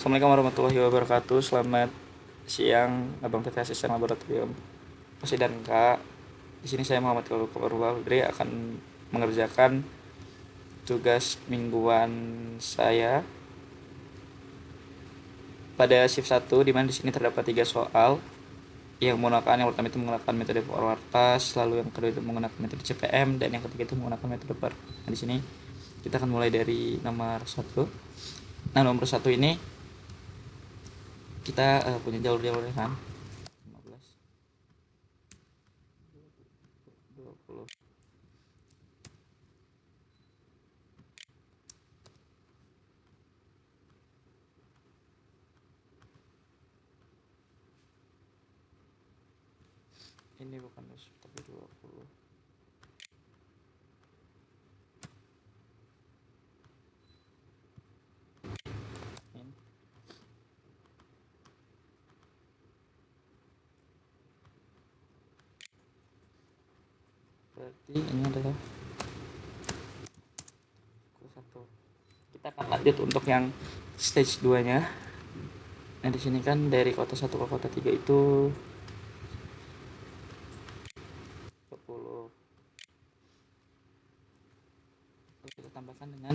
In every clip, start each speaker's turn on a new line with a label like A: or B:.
A: Assalamualaikum warahmatullahi wabarakatuh. Selamat siang, Abang PT Asisten Laboratorium Pasti dan Kak. Di sini saya Muhammad Kamarullah akan mengerjakan tugas mingguan saya pada shift 1, di mana di sini terdapat 3 soal yang pertama itu menggunakan metode forward pass, lalu yang kedua itu menggunakan metode CPM, dan yang ketiga itu menggunakan metode PER. Nah, di sini kita akan mulai dari nomor 1. Nah, nomor 1 ini kita punya jalur-jalurnya kan. 15, 20. Ini bukan tapi 20. Ini. Berarti ini adalah satu. Kita akan lanjut untuk yang stage 2-nya. Nah, di sini kan dari kota 1 ke kota 3 itu 20. Lalu kita tambahkan dengan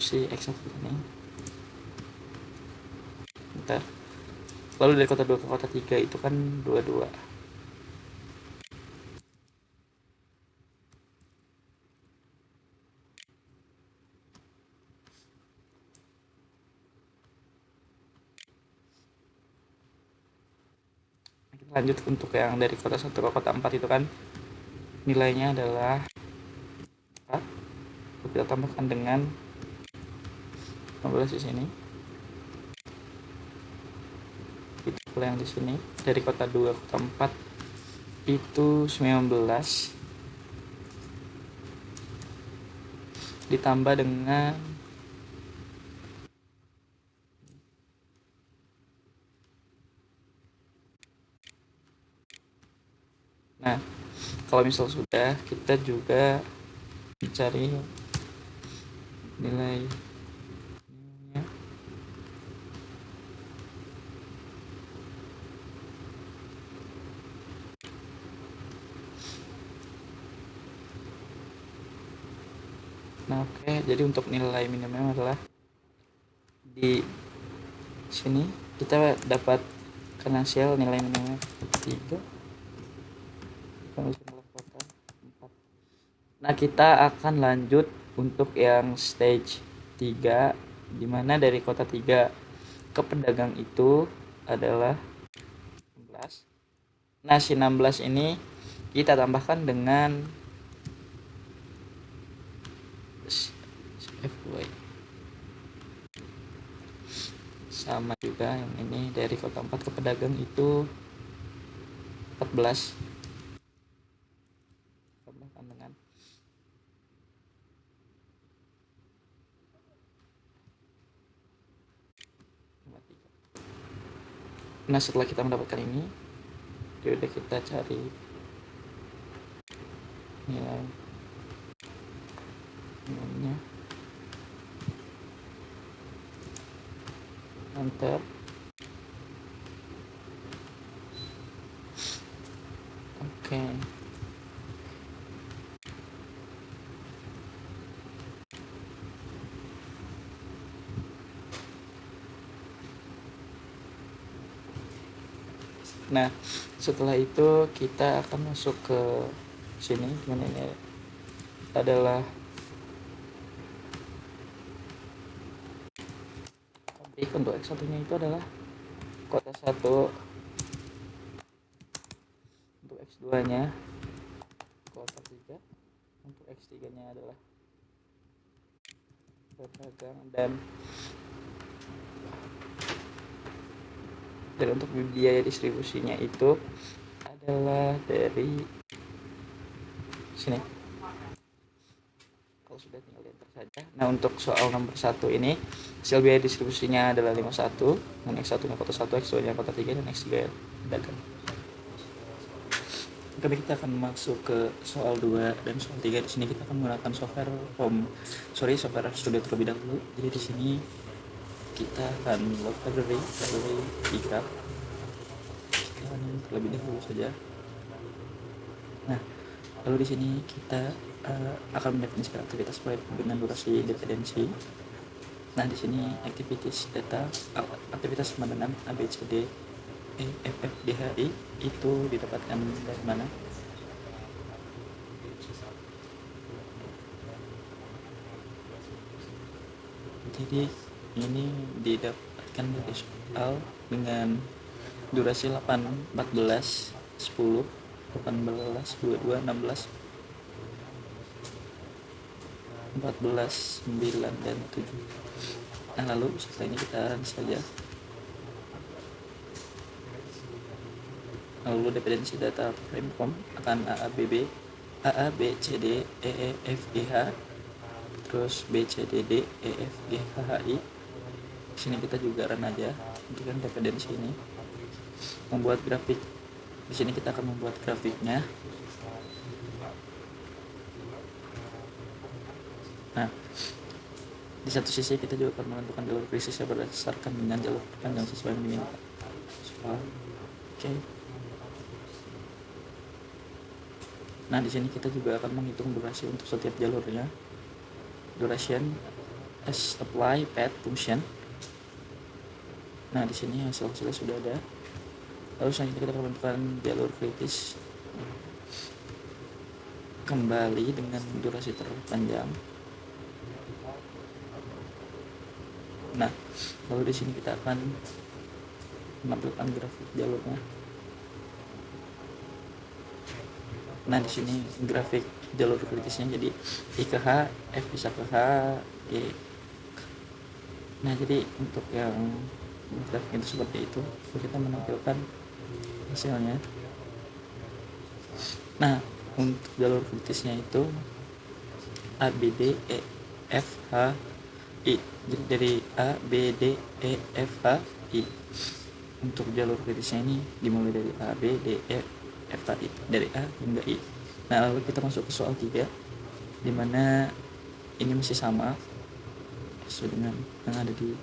A: si X1 ini. Bentar. Lalu dari kota 2 ke kota 3 itu kan 22. Kita lanjut untuk yang dari kota 1 ke kota 4 itu kan nilainya adalah 4. Kita tambahkan dengan 15 di sini. Itu pula yang di sini dari kota 2 ke kota 4 itu 19 ditambah dengan nah, kalau misal sudah, kita juga mencari nilai. Nah, oke, jadi untuk nilai minimumnya adalah di sini kita dapat hasil nilai minimumnya 3. Nah, kita akan lanjut untuk yang stage 3, dimana dari kota 3 ke pedagang itu adalah 16. Nah, si 16 ini kita tambahkan dengan FY. Sama juga yang ini dari kota 4 ke pedagang itu 14. Tambahkan dengan nah, setelah kita mendapatkan ini, yaudah kita cari nilainya. Enter. Oke. Nah, setelah itu kita akan masuk ke sini, dimana ini adalah pabrik. Untuk X1 nya itu adalah kota 1, untuk X2 nya kota 3, untuk X3 nya adalah pedagang, dan untuk biaya distribusinya itu adalah dari sini. Kalau sudah tinggal enter saja. Nah, untuk soal nomor 1 ini hasil biaya distribusinya adalah 51, dan X1 nya kota 1, X2 nya kota 3, dan X3 pedagang. Oke, kita akan masuk ke soal 2 dan soal 3. Di sini kita akan menggunakan software Studio terlebih dahulu. Jadi di sini kita akan load library pickup. Kita ini terlebih dahulu saja. Nah, lalu di sini kita akan mendefinisikan aktivitas proyek dengan durasi dependensi. Nah, di sini activities data aktivitas sama dengan A B C D E F F G H I itu didapatkan dari mana? Jadi ini didapatkan dari soal dengan durasi 8, 14, 10, 18, 22, 16, 14, 9, dan 7. Nah, lalu setelah ini kita run saja. Lalu dependensi data frame form akan A A B C D E E F G H, terus B C D D E F G H H I. Sini kita juga run aja untuk yang dependensi ini. Membuat grafik. Di sini kita akan membuat grafiknya. Nah, di satu sisi kita juga akan menentukan jalur krisisnya berdasarkan dengan jalur panjang sesuai yang diminta. Oke. Nah, di sini kita juga akan menghitung durasi untuk setiap jalurnya. Duration as apply path function. Nah, di sini hasilnya sudah ada. Lalu selanjutnya kita akan menentukan jalur kritis kembali dengan durasi terpanjang. Nah, lalu di sini kita akan menampilkan grafik jalurnya. Nah, di sini grafik jalur kritisnya jadi I ke H, F bisa ke H, G. Nah, jadi untuk yang grafik itu seperti itu. Lalu kita menampilkan hasilnya. Nah, untuk jalur kritisnya itu A, B, D, E, F, H, I. Jadi dari A, B, D, E, F, H, I. Untuk jalur kritisnya ini dimulai dari A, B, D, E, F, H, I. Dari A hingga I. Nah, lalu kita masuk ke soal 3, dimana ini masih sama sesuai dengan yang ada di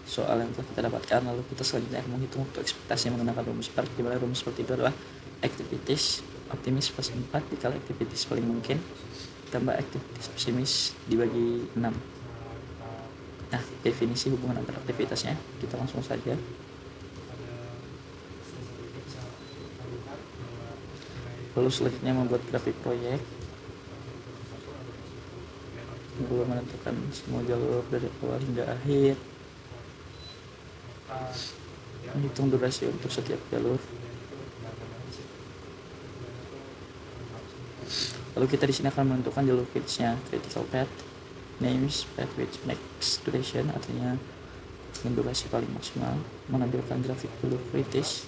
A: soal yang telah kita dapatkan. Lalu kita selanjutnya akan menghitung waktu ekspektasi menggunakan rumus PERT, di mana rumus PERT itu adalah activities optimis plus 4 dikali activities paling mungkin tambah activities pesimis dibagi 6. Nah, definisi hubungan antara aktivitasnya kita langsung saja. Lalu selanjutnya membuat grafik proyek. Belum menentukan semua jalur dari awal hingga akhir. Menghitung durasi untuk setiap jalur. Lalu kita di sini akan menentukan jalur kritisnya, critical path, names path which max duration, artinya dengan durasi paling maksimal. Menampilkan grafik jalur kritis.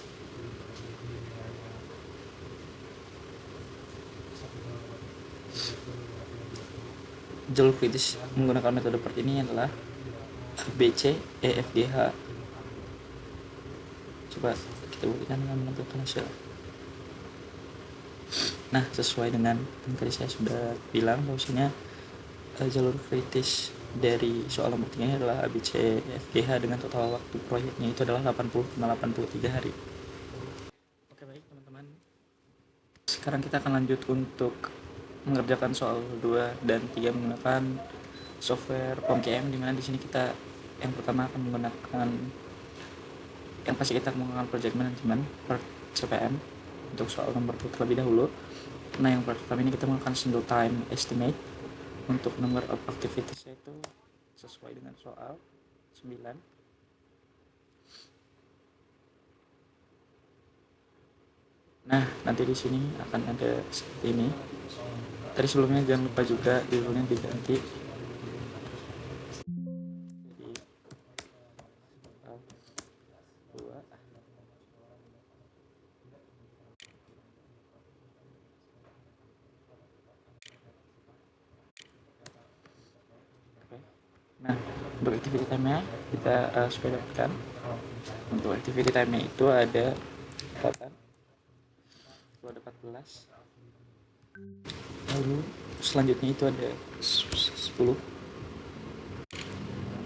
A: Jalur kritis menggunakan metode PERT ini adalah BC EFGH. Coba kita buktikan dengan menampilkan hasil. Nah, sesuai dengan yang tadi saya sudah bilang bahwasanya jalur kritis dari soal nomor 3 adalah ABC FGH dengan total waktu proyeknya itu adalah 80,83 hari. Oke, baik teman-teman. Sekarang kita akan lanjut untuk mengerjakan soal 2 dan 3 menggunakan software POMKM, di mana di sini kita yang pertama akan menggunakan yang pasti kita menggunakan project management per CPM untuk soal nomor 2 terlebih dahulu. Nah, yang pertama ini kita menggunakan single time estimate. Untuk number of activities itu sesuai dengan soal 9. Nah, nanti di sini akan ada seperti ini. Tadi sebelumnya jangan lupa juga judulnya diganti. Jadi, soal 2. Oke. Nah, untuk activity time-nya kita sudah dapatkan. Untuk activity time-nya itu ada 8, itu ada 14. Lalu selanjutnya itu ada 10.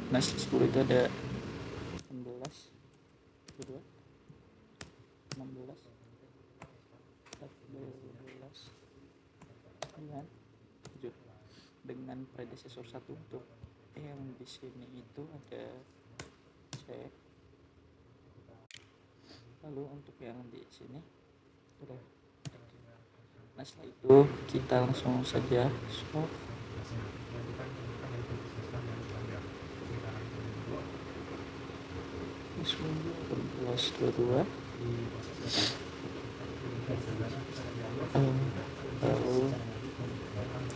A: Nah 10 itu ada 16, 22, 16, 14, 9, 7. Dengan predesesor 1 untuk yang di sini itu ada C. Lalu untuk yang di sini udah. Nah setelah itu kita langsung saja solve. 22. Lalu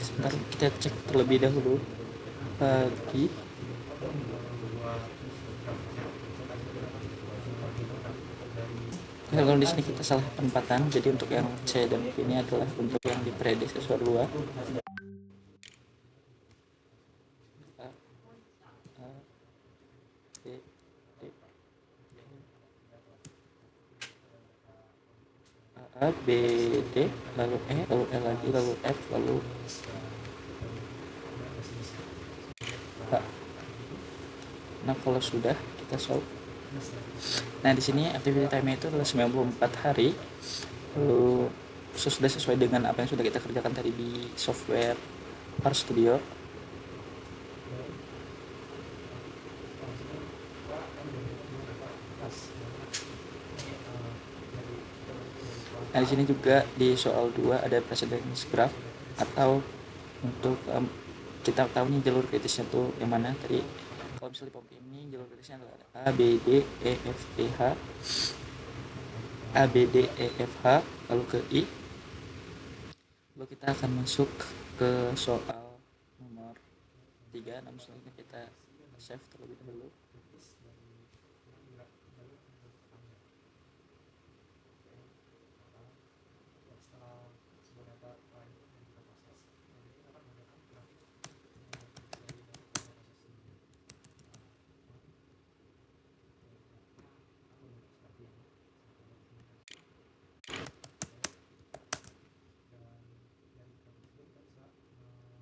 A: sebentar kita cek terlebih dahulu bagi kalau di sini kita salah penempatan, jadi untuk yang C dan B ini adalah untuk yang di predesesor 2. A, A, B, D, A, B, D, lalu E, lalu E lagi, lalu F, lalu H. Nah kalau sudah kita solve. Nah di sini activity time itu adalah 94 hari. Lalu sudah sesuai dengan apa yang sudah kita kerjakan tadi di software RStudio. Nah di sini juga di soal 2 ada precedence graph, atau untuk kita tahu nih jalur kritisnya tuh yang mana tadi. Kalau misalnya di pom ini jalur kritisnya adalah A, B, D, E, F, G, H, A, B, D, E, F, H, lalu ke I. Lalu kita akan masuk ke soal nomor 3. Namun selanjutnya kita save terlebih dahulu.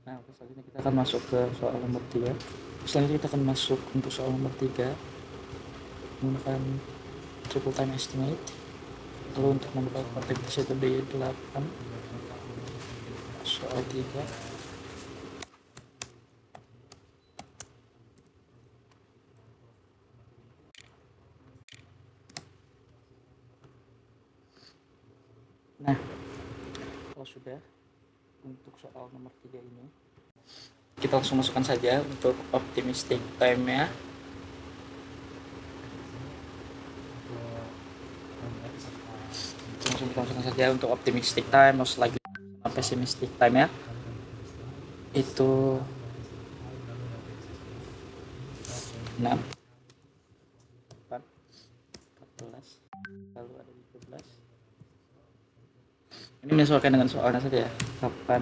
A: Nah, selanjutnya kita akan masuk ke soal nomor 3. Selanjutnya kita akan masuk untuk soal nomor 3 menggunakan triple time estimate. Lalu untuk membuka aktivitas itu di 8 soal 3. Nah, kalau sudah untuk soal nomor 3 ini kita langsung masukkan saja untuk optimistic time-nya. Langsung kita masukkan saja untuk optimistic time, most likely pessimistic time-nya. Itu 6, 8, 14, lalu ada 13. Ini menyesuaikan dengan soalnya saja ya. 8,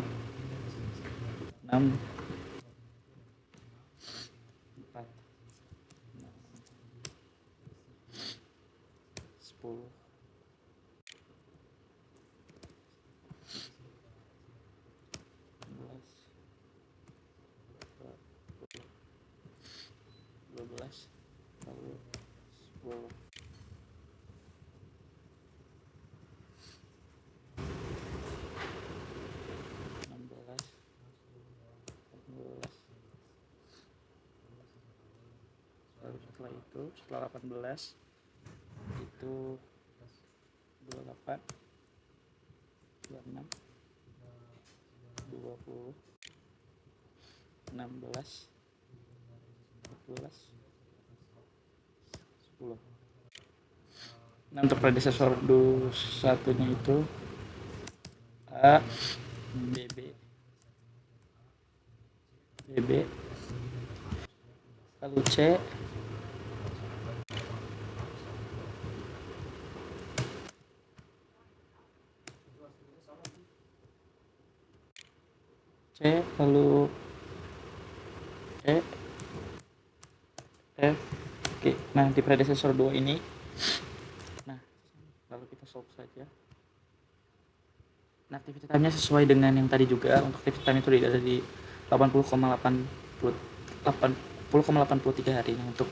A: 6, 4, 10, 11, 12, lalu 10. Lalu setelah itu setelah 18 itu 28, 26, 20, 16, 14, 10. Nah untuk predecessor satunya itu A, BB, BB, lalu C, lalu E, F. Oke, nah di predecessor 2 ini, nah lalu kita solve saja. Nah activity time-nya sesuai dengan yang tadi juga. Untuk activity time itu ada di 80,88 10,83 hari. Nah, untuk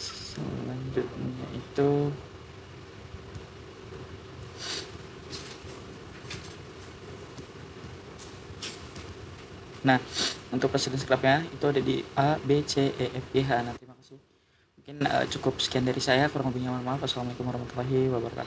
A: selanjutnya itu nah, untuk President's Club-nya itu ada di A, B, C, E, F, G, H. Nah, terima kasih. Mungkin cukup sekian dari saya, kurang lebihnya mohon maaf. Wassalamualaikum warahmatullahi wabarakatuh.